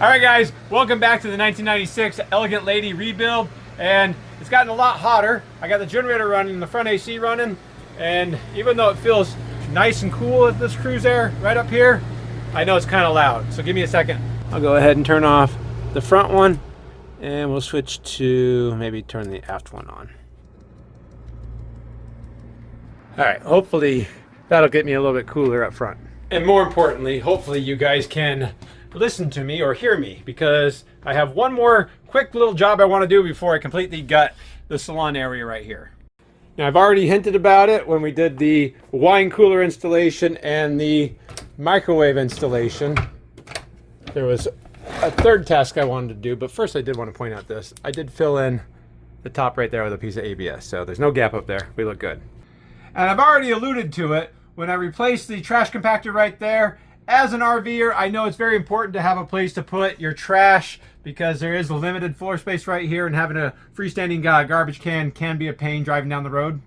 All right, guys, welcome back to the 1996 Elegant Lady rebuild, and it's gotten a lot hotter. I got the generator running, the front AC running, and even though it feels nice and cool at this cruise air right up here, I know it's kind of loud. So give me a second. I'll go ahead and turn off the front one, and we'll switch to maybe turn the aft one on. All right, hopefully that'll get me a little bit cooler up front. And more importantly, hopefully you guys can listen to me or hear me, because I have one more quick little job I want to do before I completely gut the salon area right here. Now, I've already hinted about it when we did the wine cooler installation and the microwave installation. There was a third task I wanted to do, but first I did want to point out this. I did fill in the top right there with a piece of ABS, so there's no gap up there. We look good. And I've already alluded to it when I replaced the trash compactor right there. As an RVer, I know it's very important to have a place to put your trash because there is a limited floor space right here, and having a freestanding garbage can be a pain driving down the road.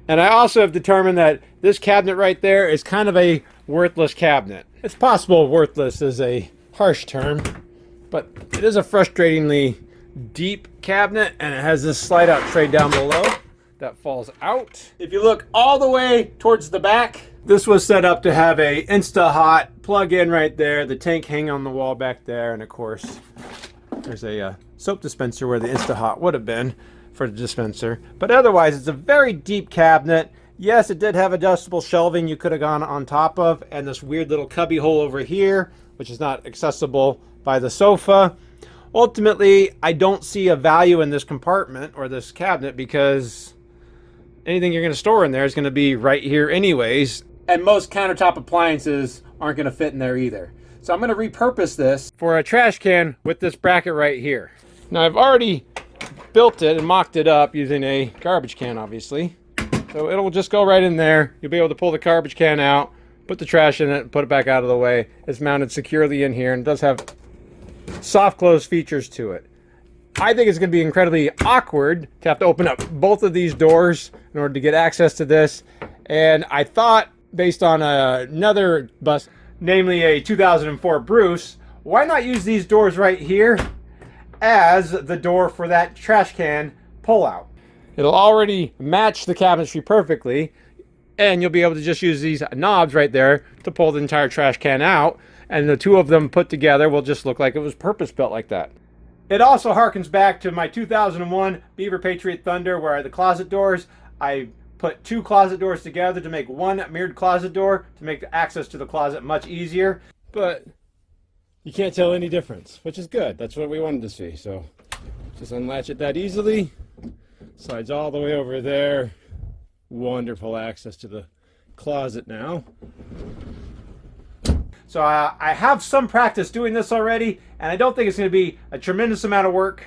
And I also have determined that this cabinet right there is kind of a worthless cabinet. It's possible worthless is a harsh term, but it is a frustratingly deep cabinet, and it has this slide out tray down below that falls out. If you look all the way towards the back, this was set up to have a Insta-Hot plug-in right there, the tank hanging on the wall back there, and of course there's a soap dispenser where the Insta-Hot would have been for the dispenser. But otherwise, it's a very deep cabinet. Yes, it did have adjustable shelving you could have gone on top of, and this weird little cubby hole over here, which is not accessible by the sofa. Ultimately, I don't see a value in this compartment or this cabinet because anything you're going to store in there is going to be right here anyways. And most countertop appliances aren't going to fit in there either. So I'm going to repurpose this for a trash can with this bracket right here. Now, I've already built it and mocked it up using a garbage can, obviously. So it'll just go right in there. You'll be able to pull the garbage can out, put the trash in it, and put it back out of the way. It's mounted securely in here and does have soft close features to it. I think it's going to be incredibly awkward to have to open up both of these doors in order to get access to this. And I thought, based on another bus, namely a 2004 Bruce, why not use these doors right here as the door for that trash can pull-out? It'll already match the cabinetry perfectly, and you'll be able to just use these knobs right there to pull the entire trash can out, and the two of them put together will just look like it was purpose-built like that. It also harkens back to my 2001 Beaver Patriot Thunder, where the closet doors, I put two closet doors together to make one mirrored closet door to make the access to the closet much easier. But you can't tell any difference, which is good. That's what we wanted to see. So just unlatch it that easily. Slides all the way over there. Wonderful access to the closet now. So I have some practice doing this already, and I don't think it's going to be a tremendous amount of work.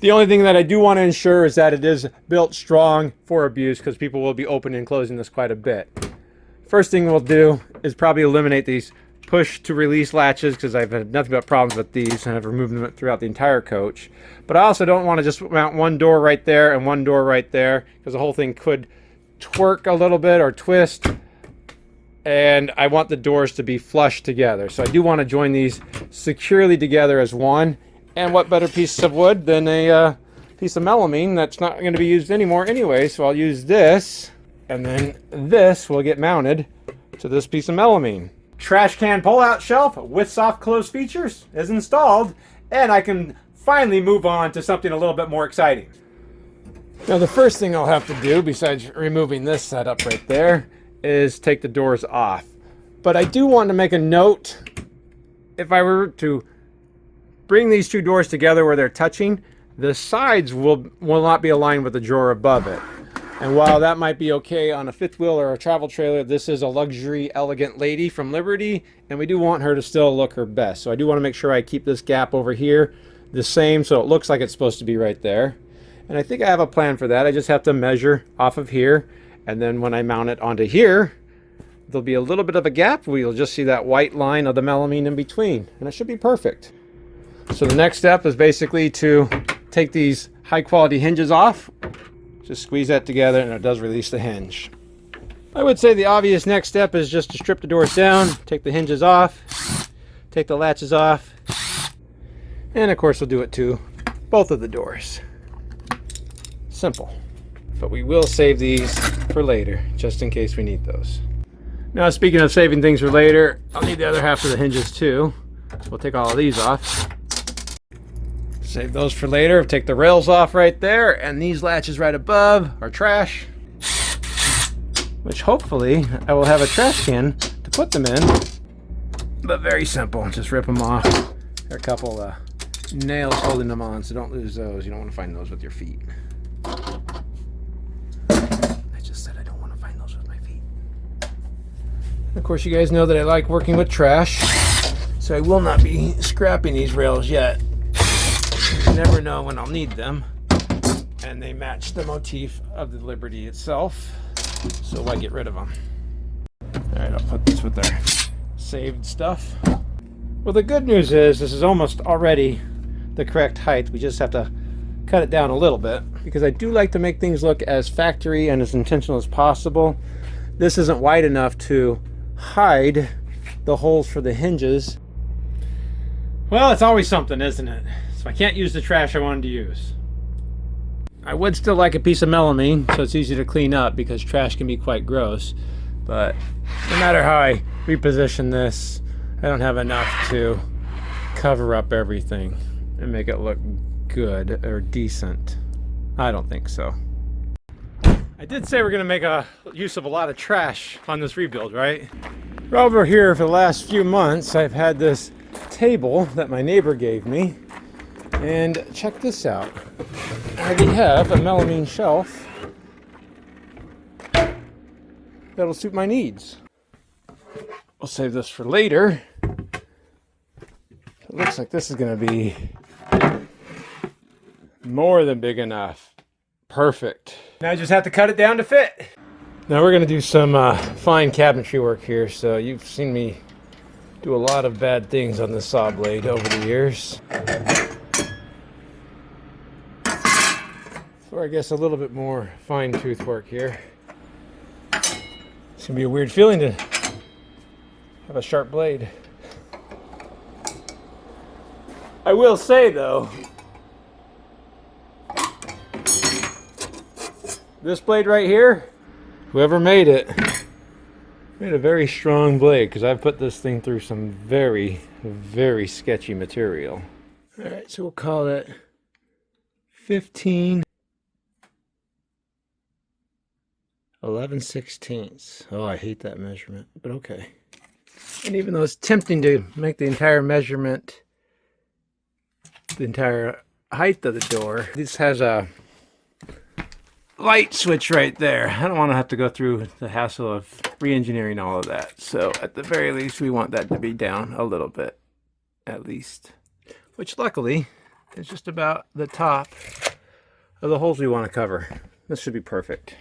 The only thing that I do want to ensure is that it is built strong for abuse, because people will be opening and closing this quite a bit. First thing we'll do is probably eliminate these push to release latches, because I've had nothing but problems with these, and I've removed them throughout the entire coach. But I also don't want to just mount one door right there and one door right there, because the whole thing could twerk a little bit or twist. And I want the doors to be flush together. So I do want to join these securely together as one. And what better piece of wood than a piece of melamine that's not going to be used anymore anyway. So I'll use this, and then this will get mounted to this piece of melamine. Trash can pull-out shelf with soft close features is installed, and I can finally move on to something a little bit more exciting. Now, the first thing I'll have to do, besides removing this setup right there, is take the doors off. But I do want to make a note. If I were to bring these two doors together where they're touching, the sides will not be aligned with the drawer above it. And while that might be okay on a fifth wheel or a travel trailer, this is a luxury elegant lady from Liberty, and we do want her to still look her best. So I do want to make sure I keep this gap over here the same, so it looks like it's supposed to be right there. And I think I have a plan for that. I just have to measure off of here, and then when I mount it onto here, there'll be a little bit of a gap where you'll just see that white line of the melamine in between, and it should be perfect. So the next step is basically to take these high quality hinges off. Just squeeze that together, and it does release the hinge. I would say the obvious next step is just to strip the doors down, take the hinges off, take the latches off, And of course we'll do it to both of the doors. Simple. But we will save these for later, just in case we need those. Now, speaking of saving things for later, I'll need the other half of the hinges too. So we'll take all of these off. Save those for later. Take the rails off right there, and these latches right above are trash, which hopefully I will have a trash can to put them in. But very simple. Just rip them off. There are a couple nails holding them on, so don't lose those. You don't want to find those with your feet. I just said I don't want to find those with my feet. Of course, you guys know that I like working with trash, so I will not be scrapping these rails yet. You never know when I'll need them, and they match the motif of the Liberty itself, so why get rid of them? Alright, I'll put this with our saved stuff. Well, the good news is this is almost already the correct height. We just have to cut it down a little bit, because I do like to make things look as factory and as intentional as possible. This isn't wide enough to hide the holes for the hinges. Well, it's always something, isn't it? So I can't use the trash I wanted to use. I would still like a piece of melamine so it's easy to clean up, because trash can be quite gross. But no matter how I reposition this, I don't have enough to cover up everything and make it look good or decent. I don't think so. I did say we're going to make a use of a lot of trash on this rebuild, right? Over here for the last few months, I've had this table that my neighbor gave me, and check this out. I already have a melamine shelf that'll suit my needs. We'll save this for later. It looks like this is going to be more than big enough. Perfect. Now I just have to cut it down to fit. Now we're going to do some fine cabinetry work here. So you've seen me do a lot of bad things on this saw blade over the years. So I guess a little bit more fine tooth work here. It's going to be a weird feeling to have a sharp blade. I will say though, this blade right here, whoever made it, made a very strong blade, because I've put this thing through some very, very sketchy material. Alright, so we'll call it 15/11/16. Oh, I hate that measurement, but okay. And even though it's tempting to make the entire measurement, the entire height of the door, this has a light switch right there. I don't want to have to go through the hassle of re-engineering all of that. So at the very least, we want that to be down a little bit, at least. Which luckily is just about the top of the holes we want to cover. This should be perfect.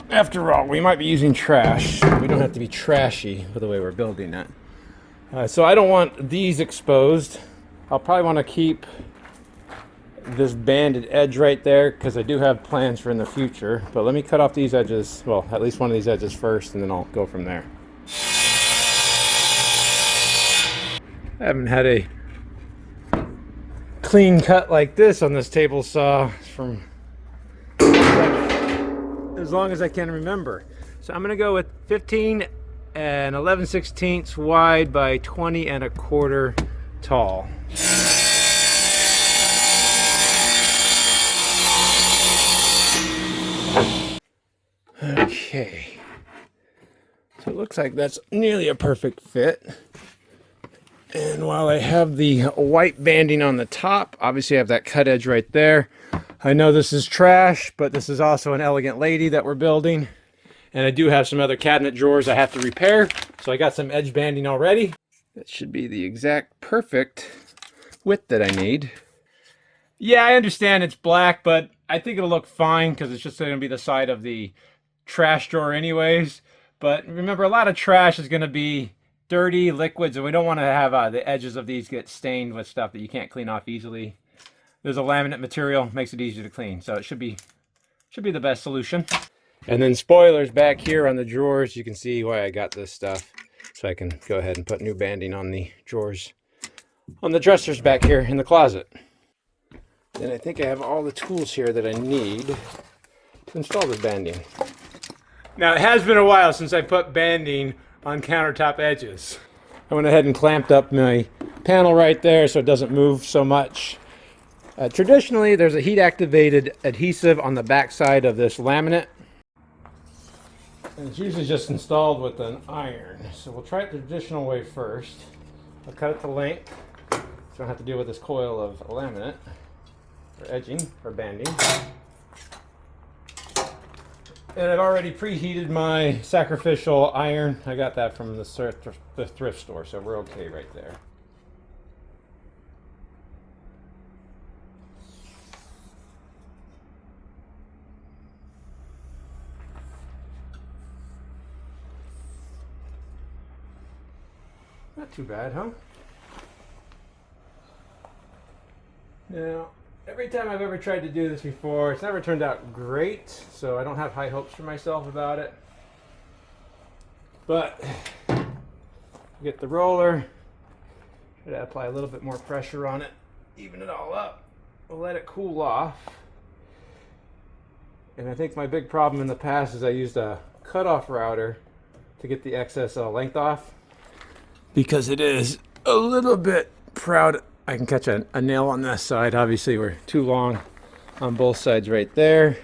After all, we might be using trash. We don't have to be trashy with the way we're building it. So I don't want these exposed. I'll probably want to keep this banded edge right there, because I do have plans for in the future. But let me cut off these edges, well, at least one of these edges first, and then I'll go from there. I haven't had a clean cut like this on this table saw from as long as I can remember. So I'm going to go with 15/11/16 wide by 20 1/4 tall. Okay, so it looks like that's nearly a perfect fit. And while I have the white banding on the top, obviously I have that cut edge right there. I know this is trash, but this is also an elegant lady that we're building. And I do have some other cabinet drawers I have to repair, so I got some edge banding already. That should be the exact perfect width that I need. Yeah, I understand it's black, but I think it'll look fine, because it's just going to be the side of the trash drawer anyways. But remember, a lot of trash is going to be dirty liquids, and we don't want to have the edges of these get stained with stuff that you can't clean off easily. There's a laminate material, makes it easier to clean, so it should be the best solution. And then spoilers back here on the drawers, you can see why I got this stuff, so I can go ahead and put new banding on the drawers on the dressers back here in the closet. And I think I have all the tools here that I need to install this banding. Now, it has been a while since I put banding on countertop edges. I went ahead and clamped up my panel right there so it doesn't move so much. Traditionally, there's a heat-activated adhesive on the back side of this laminate. And it's usually just installed with an iron. So we'll try it the traditional way first. I'll cut it to length so I don't have to deal with this coil of laminate, or edging, or banding. And I've already preheated my sacrificial iron. I got that from the thrift store, so we're okay right there. Not too bad, huh? Now, every time I've ever tried to do this before, it's never turned out great, so I don't have high hopes for myself about it. But, get the roller, try to apply a little bit more pressure on it, even it all up. We'll let it cool off. And I think my big problem in the past is I used a cutoff router to get the excess length off, because it is a little bit proud. I can catch a nail on this side. Obviously, we're too long on both sides right there.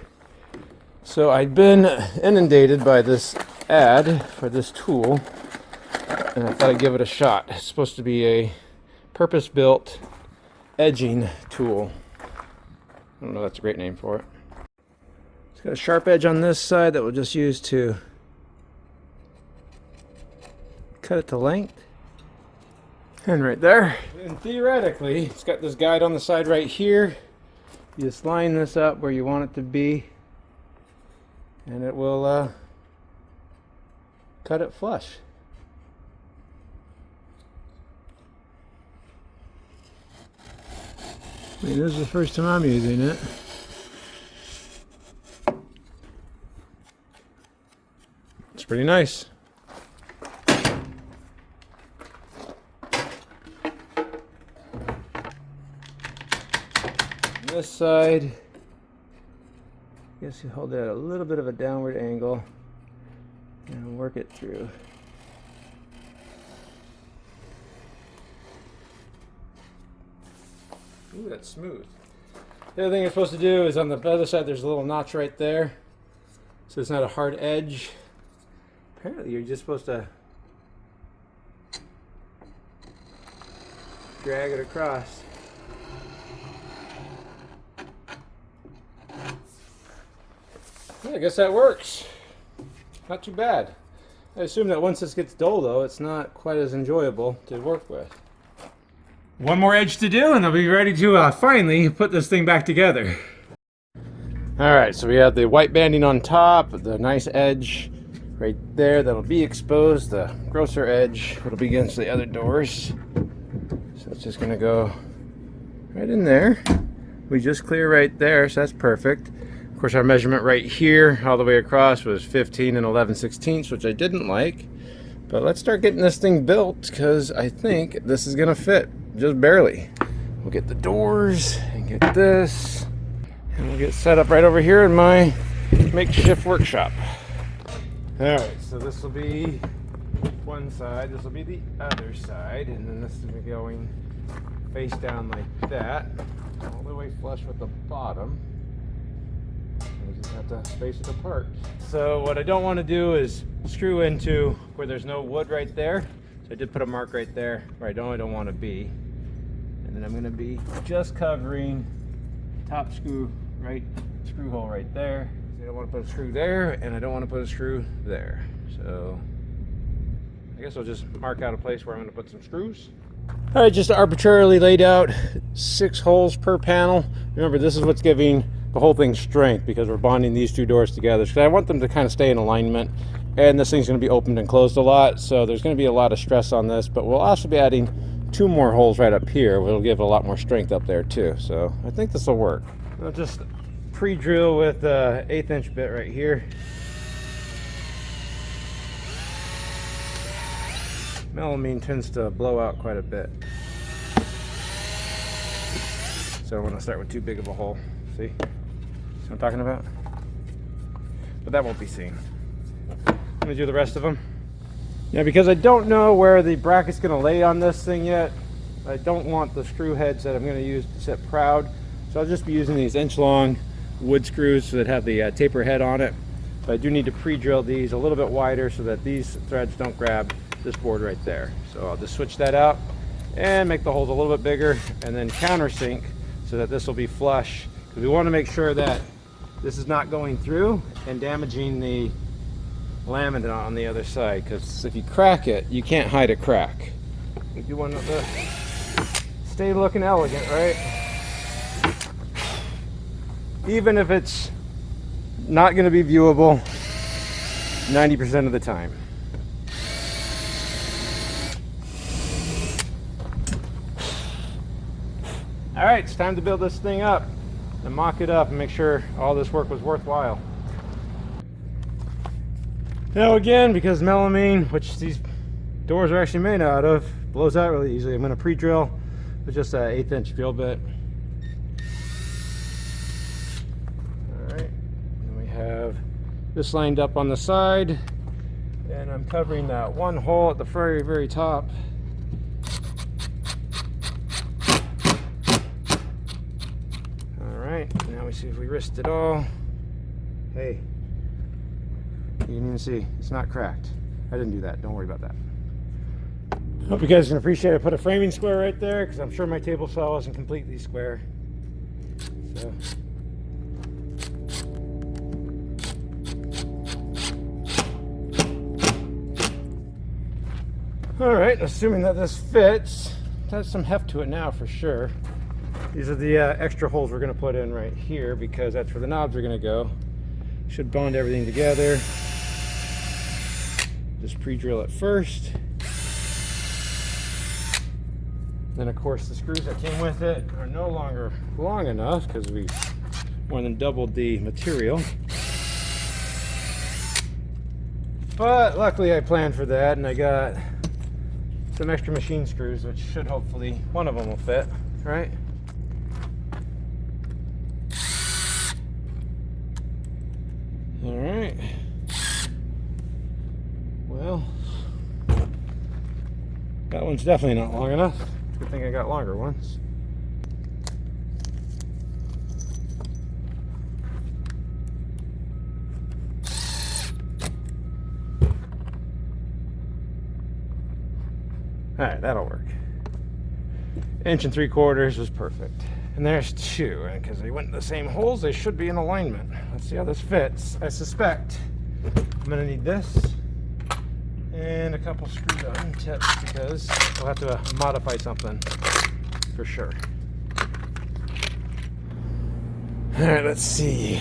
So I've been inundated by this ad for this tool, and I thought I'd give it a shot. It's supposed to be a purpose-built edging tool. I don't know if that's a great name for it. It's got a sharp edge on this side that we'll just use to cut it to length. And right there. And theoretically, it's got this guide on the side right here. You just line this up where you want it to be, and it will cut it flush. I mean, this is the first time I'm using it. It's pretty nice. This side, I guess you hold it at a little bit of a downward angle and work it through. Ooh, that's smooth. The other thing you're supposed to do is on the other side there's a little notch right there, so it's not a hard edge. Apparently you're just supposed to drag it across. Yeah, I guess that works. Not too bad. I assume that once this gets dull, though, it's not quite as enjoyable to work with. One more edge to do, and I'll be ready to finally put this thing back together. Alright, so we have the white banding on top, the nice edge right there that'll be exposed, the grosser edge that'll be against the other doors. So it's just going to go right in there. We just clear right there, so that's perfect. Of course, our measurement right here all the way across was 15 and 11/16, which I didn't like. But let's start getting this thing built, because I think this is going to fit just barely. We'll get the doors and get this, and we'll get set up right over here in my makeshift workshop. Alright, so this will be one side, this will be the other side, and then this will be going face down like that, all the way flush with the bottom. We just have to space it apart. So what I don't want to do is screw into where there's no wood right there. So I did put a mark right there where I don't want to be. And then I'm going to be just covering the top screw hole right there. So I don't want to put a screw there, and I don't want to put a screw there. So I guess I'll just mark out a place where I'm going to put some screws. All right, just arbitrarily laid out 6 holes per panel. Remember, this is what's giving the whole thing strength, because we're bonding these 2 doors together. So I want them to kind of stay in alignment, and this thing's going to be opened and closed a lot, so there's going to be a lot of stress on this. But we'll also be adding 2 more holes right up here, which will give a lot more strength up there too. So I think this will work. I'll just pre-drill with an 1/8 inch bit right here. Melamine tends to blow out quite a bit. So I want to start with too big of a hole. See what I'm talking about? But that won't be seen. I'm gonna do the rest of them. Yeah, because I don't know where the bracket's gonna lay on this thing yet. I don't want the screw heads that I'm gonna use to sit proud. So I'll just be using these inch-long wood screws that have the taper head on it. But I do need to pre-drill these a little bit wider so that these threads don't grab this board right there. So I'll just switch that out and make the holes a little bit bigger and then countersink so that this will be flush. Because we want to make sure that this is not going through and damaging the laminate on the other side, because if you crack it, you can't hide a crack. You want to stay looking elegant, right? Even if it's not going to be viewable 90% of the time. All right, it's time to build this thing up and mock it up and make sure all this work was worthwhile. Now again, because melamine, which these doors are actually made out of, blows out really easily, I'm going to pre-drill with just an 1/8 inch drill bit. Alright, and we have this lined up on the side, and I'm covering that one hole at the very, very top. Alright, now we see if we wrist it all. Hey. You can even see it's not cracked. I didn't do that. Don't worry about that. Hope you guys can appreciate I put a framing square right there because I'm sure my table saw wasn't completely square. So. All right, assuming that this fits, it has some heft to it now for sure. These are the extra holes we're going to put in right here because that's where the knobs are going to go. Should bond everything together. Just pre-drill it first. Then of course the screws that came with it are no longer long enough because we've more than doubled the material. But luckily I planned for that and I got some extra machine screws which should hopefully, one of them will fit, right? All right. Well, that one's definitely not long enough. Good thing I got longer ones. All right, that'll work. 1 3/4 was perfect. And there's two, and because they went in the same holes, they should be in alignment. Let's see how this fits. I suspect I'm gonna need this and a couple screw-down tips because we'll have to modify something for sure. All right, let's see.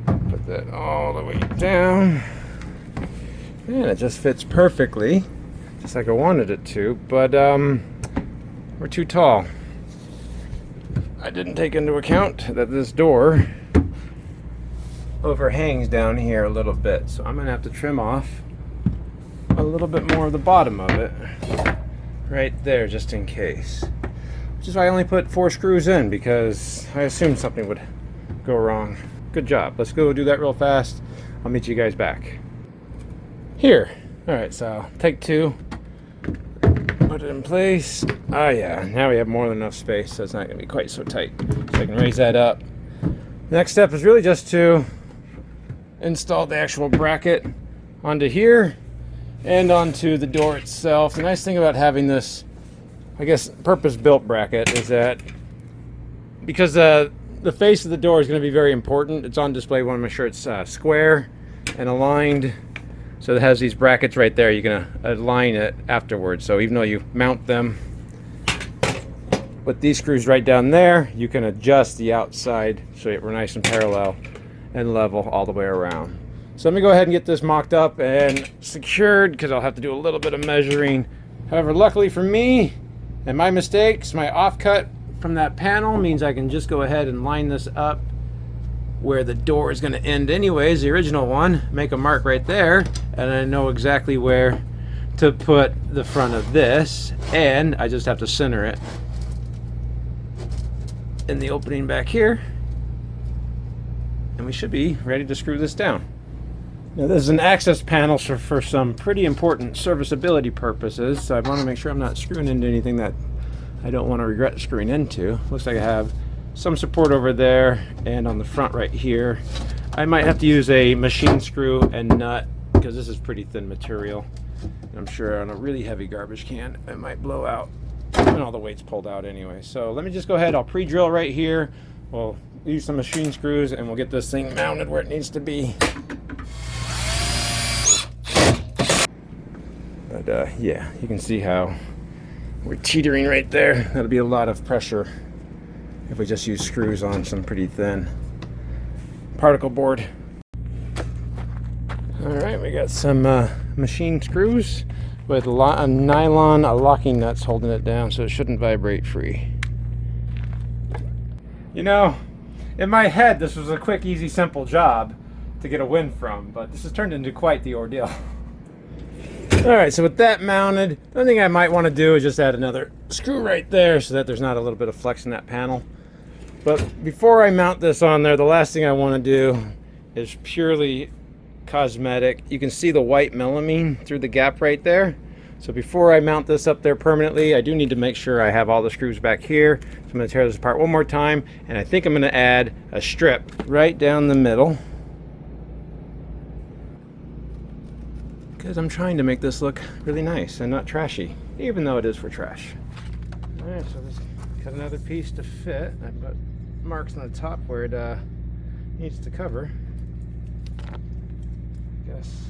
Put that all the way down. And it just fits perfectly, just like I wanted it to, but we're too tall. I didn't take into account that this door overhangs down here a little bit, so I'm gonna have to trim off a little bit more of the bottom of it right there just in case, which is why I only put 4 screws in because I assumed something would go wrong. Good job. Let's go do that real fast. I'll meet you guys back here. All right, so take 2, put it in place. Oh yeah, now we have more than enough space, so it's not gonna be quite so tight. So I can raise that up. Next step is really just to install the actual bracket onto here and onto the door itself. The nice thing about having this, I guess, purpose-built bracket is that because the face of the door is going to be very important, it's on display. We want to make sure it's square and aligned. So it has these brackets right there. You're going to align it afterwards. So even though you mount them with these screws right down there, you can adjust the outside so we're nice and parallel and level all the way around. So let me go ahead and get this mocked up and secured because I'll have to do a little bit of measuring. However, luckily for me and my mistakes, my offcut from that panel means I can just go ahead and line this up where the door is going to end anyways, the original one, make a mark right there, and I know exactly where to put the front of this, and I just have to center it in the opening back here, and we should be ready to screw this down. Now this is an access panel for some pretty important serviceability purposes, so I want to make sure I'm not screwing into anything that I don't want to regret screwing into. Looks like I have some support over there and on the front right here. I might have to use a machine screw and nut because this is pretty thin material. And I'm sure on a really heavy garbage can it might blow out when all the weight's pulled out anyway. So let me just go ahead, I'll pre-drill right here. We'll use some machine screws and we'll get this thing mounted where it needs to be. But yeah, you can see how we're teetering right there. That'll be a lot of pressure if we just use screws on some pretty thin particle board. All right, we got some machine screws with nylon locking nuts holding it down so it shouldn't vibrate free. You know, in my head this was a quick, easy, simple job to get a win from, but this has turned into quite the ordeal. Alright, so with that mounted, the only thing I might want to do is just add another screw right there so that there's not a little bit of flex in that panel. But before I mount this on there, the last thing I want to do is purely cosmetic. You can see the white melamine through the gap right there. So before I mount this up there permanently, I do need to make sure I have all the screws back here. So I'm going to tear this apart one more time, and I think I'm going to add a strip right down the middle, because I'm trying to make this look really nice and not trashy, even though it is for trash. Alright, so let's cut another piece to fit. I've got marks on the top where it needs to cover. Guess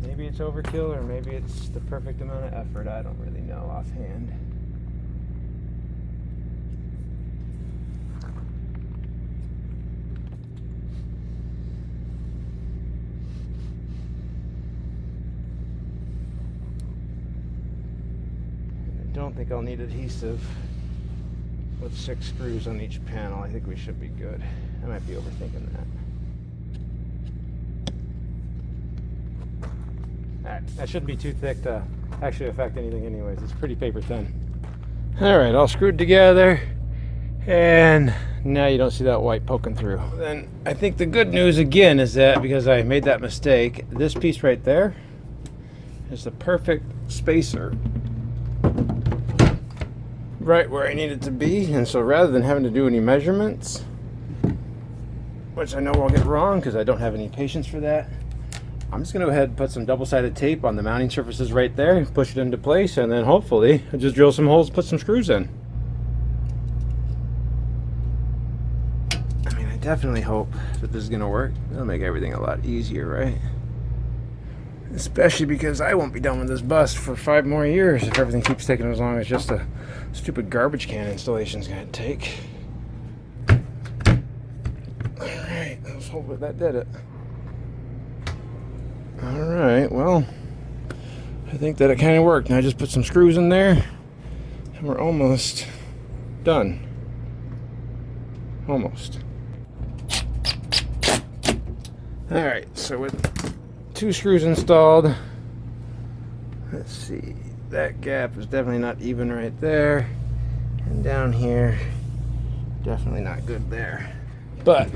maybe it's overkill or maybe it's the perfect amount of effort. I don't really know offhand. I don't think I'll need adhesive with 6 screws on each panel. I think we should be good. I might be overthinking that. Alright, that shouldn't be too thick to actually affect anything anyways. It's pretty paper thin. Alright, all screwed together. And now you don't see that white poking through. Then I think the good news again is that because I made that mistake, this piece right there is the perfect spacer right where I need it to be. And so rather than having to do any measurements, which I know I'll get wrong because I don't have any patience for that, I'm just going to go ahead and put some double-sided tape on the mounting surfaces right there, push it into place, and then hopefully I'll just drill some holes, put some screws in. I mean, I definitely hope that this is going to work. It'll make everything a lot easier, right? Especially because I won't be done with this bus for 5 more years if everything keeps taking as long as just a stupid garbage can installation is going to take. Alright, let's hope that did it. Alright, well, I think that it kind of worked. Now I just put some screws in there and we're almost done. Almost. Alright, so with 2 screws installed, let's see, that gap is definitely not even right there, and down here, definitely not good there. But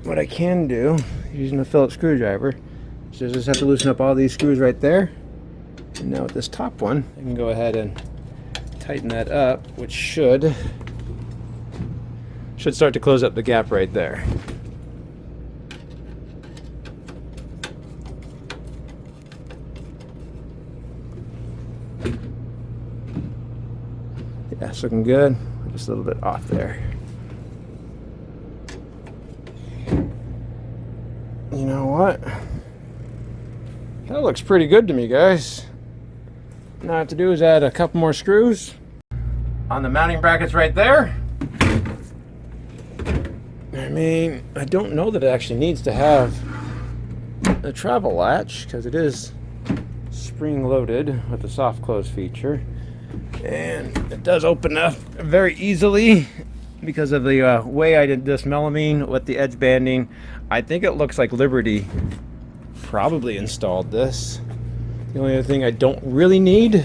what I can do, using a Phillips screwdriver, so I just have to loosen up all these screws right there. And now with this top one, I can go ahead and tighten that up, which should start to close up the gap right there. Yeah, it's looking good. Just a little bit off there. You know what? That looks pretty good to me, guys. Now all I have to do is add a couple more screws on the mounting brackets right there. I mean, I don't know that it actually needs to have a travel latch because it is spring loaded with the soft close feature, and it does open up very easily because of the way I did this melamine with the edge banding. I think it looks like Liberty probably installed this. The only other thing I don't really need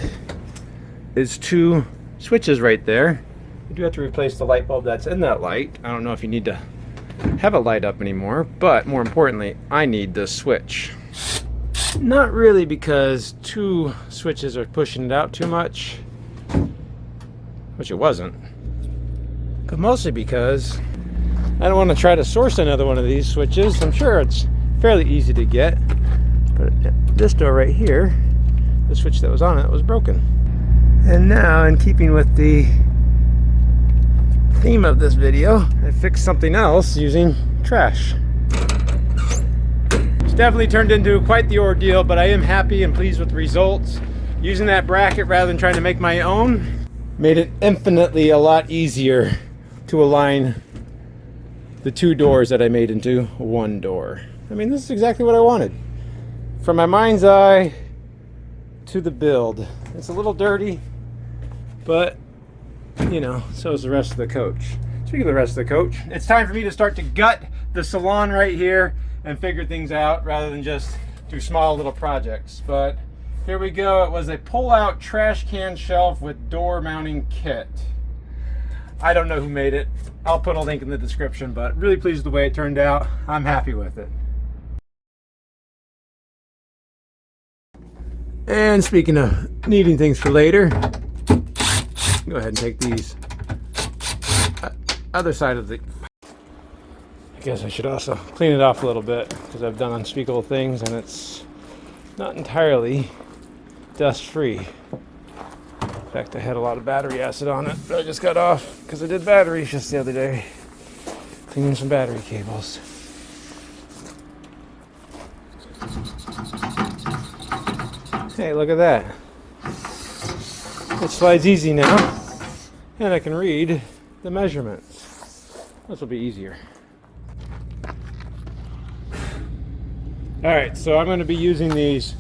is 2 switches right there I do have to replace the light bulb that's in that light. I don't know if you need to have a light up anymore, but more importantly, I need this switch. Not really because two switches are pushing it out too much, which it wasn't, but mostly because I don't want to try to source another one of these switches. I'm sure it's fairly easy to get, but this door right here, the switch that was on it was broken. And now, in keeping with the theme of this video, I fixed something else using trash. It's definitely turned into quite the ordeal, but I am happy and pleased with the results. Using that bracket rather than trying to make my own made it infinitely a lot easier to align the two doors that I made into one door. I mean, this is exactly what I wanted. From my mind's eye to the build. It's a little dirty, but you know, so is the rest of the coach. Speaking of the rest of the coach, it's time for me to start to gut the salon right here and figure things out rather than just do small little projects. But here we go. It was a pull-out trash can shelf with door mounting kit. I don't know who made it. I'll put a link in the description, but really pleased with the way it turned out. I'm happy with it. And speaking of needing things for later, go ahead and take these other side of the... I guess I should also clean it off a little bit because I've done unspeakable things and it's not entirely dust-free. In fact, I had a lot of battery acid on it that I just got off because I did batteries just the other day. Cleaning some battery cables. Hey, look at that. It slides easy now, and I can read the measurements. This will be easier. Alright, so I'm going to be using these